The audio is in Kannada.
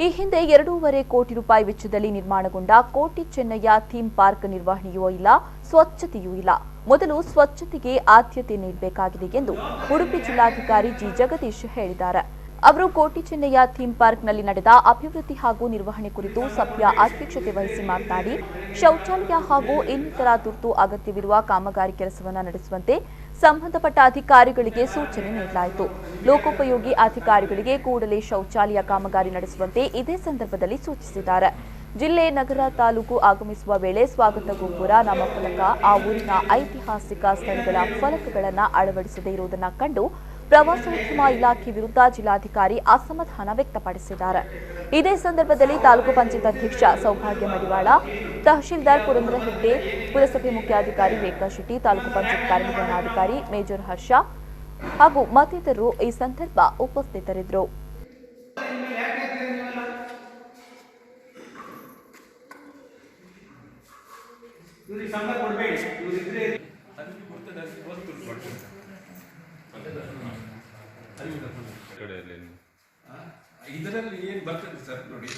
ಈ ಹಿಂದೆ 2.5 ಕೋಟಿ ರೂಪಾಯಿ ವೆಚ್ಚದಲ್ಲಿ ನಿರ್ಮಾಣಗೊಂಡ ಕೋಟಿ ಚೆನ್ನಯ್ಯ ಥೀಮ್ ಪಾರ್ಕ್ ನಿರ್ವಹಣೆಯೂ ಇಲ್ಲ, ಸ್ವಚ್ಛತೆಯೂ ಇಲ್ಲ. ಮೊದಲು ಸ್ವಚ್ಛತೆಗೆ ಆದ್ಯತೆ ನೀಡಬೇಕಾಗಿದೆ ಎಂದು ಉಡುಪಿ ಜಿಲ್ಲಾಧಿಕಾರಿ ಜಿ ಜಗದೀಶ್ ಹೇಳಿದ್ದಾರೆ. ಅವರು ಕೋಟಿ ಚೆನ್ನಯ್ಯ ಥೀಮ್ ಪಾರ್ಕ್ನಲ್ಲಿ ನಡೆದ ಅಭಿವೃದ್ಧಿ ಹಾಗೂ ನಿರ್ವಹಣೆ ಕುರಿತು ಸಭೆಯ ಅಧ್ಯಕ್ಷತೆ ವಹಿಸಿ ಮಾತನಾಡಿ, ಶೌಚಾಲಯ ಹಾಗೂ ಇನ್ನಿತರ ತುರ್ತು ಅಗತ್ಯವಿರುವ ಕಾಮಗಾರಿ ಕೆಲಸವನ್ನು ನಡೆಸುವಂತೆ ಸಂಬಂಧಪಟ್ಟ ಅಧಿಕಾರಿಗಳಿಗೆ ಸೂಚನೆ ನೀಡಲಾಯಿತು. ಲೋಕೋಪಯೋಗಿ ಅಧಿಕಾರಿಗಳಿಗೆ ಕೂಡಲೇ ಶೌಚಾಲಯ ಕಾಮಗಾರಿ ನಡೆಸುವಂತೆ ಇದೇ ಸಂದರ್ಭದಲ್ಲಿ ಸೂಚಿಸಿದ್ದಾರೆ. ಜಿಲ್ಲೆ, ನಗರ, ತಾಲೂಕು ಆಗಮಿಸುವ ವೇಳೆ ಸ್ವಾಗತ ಗೋಪುರ, ನಾಮಫಲಕ, ಆ ಊರಿನ ಐತಿಹಾಸಿಕ ಸ್ಥಳಗಳ ಫಲಕಗಳನ್ನು ಅಳವಡಿಸದೇ ಇರುವುದನ್ನು ಕಂಡು ಪ್ರವಾಸೋದ್ಯಮ ಇಲಾಖೆ ವಿರುದ್ಧ ಜಿಲ್ಲಾಧಿಕಾರಿ ಅಸಮಾಧಾನ ವ್ಯಕ್ತಪಡಿಸಿದ್ದಾರೆ. ಇದೇ ಸಂದರ್ಭದಲ್ಲಿ ತಾಲೂಕು ಪಂಚಾಯತ್ ಅಧ್ಯಕ್ಷ ಸೌಭಾಗ್ಯ ಮಡಿವಾಳ, ತಹಶೀಲ್ದಾರ್ ಪುರಂದ್ರ ಹೆಗ್ಡೆ, ಪುರಸಭೆ ಮುಖ್ಯಾಧಿಕಾರಿ ರೇಖಾ ಶೆಟ್ಟಿ, ತಾಲೂಕು ಪಂಚಾಯತ್ ಕಾರ್ಯನಿರ್ವಹಣಾಧಿಕಾರಿ ಮೇಜರ್ ಹರ್ಷ ಹಾಗೂ ಮತ್ತಿತರರು ಈ ಸಂದರ್ಭ ಉಪಸ್ಥಿತರಿದ್ದರು. ಇದರಲ್ಲಿ ಏನು ಬರ್ತದೆ ಸರ್ ನೋಡಿ,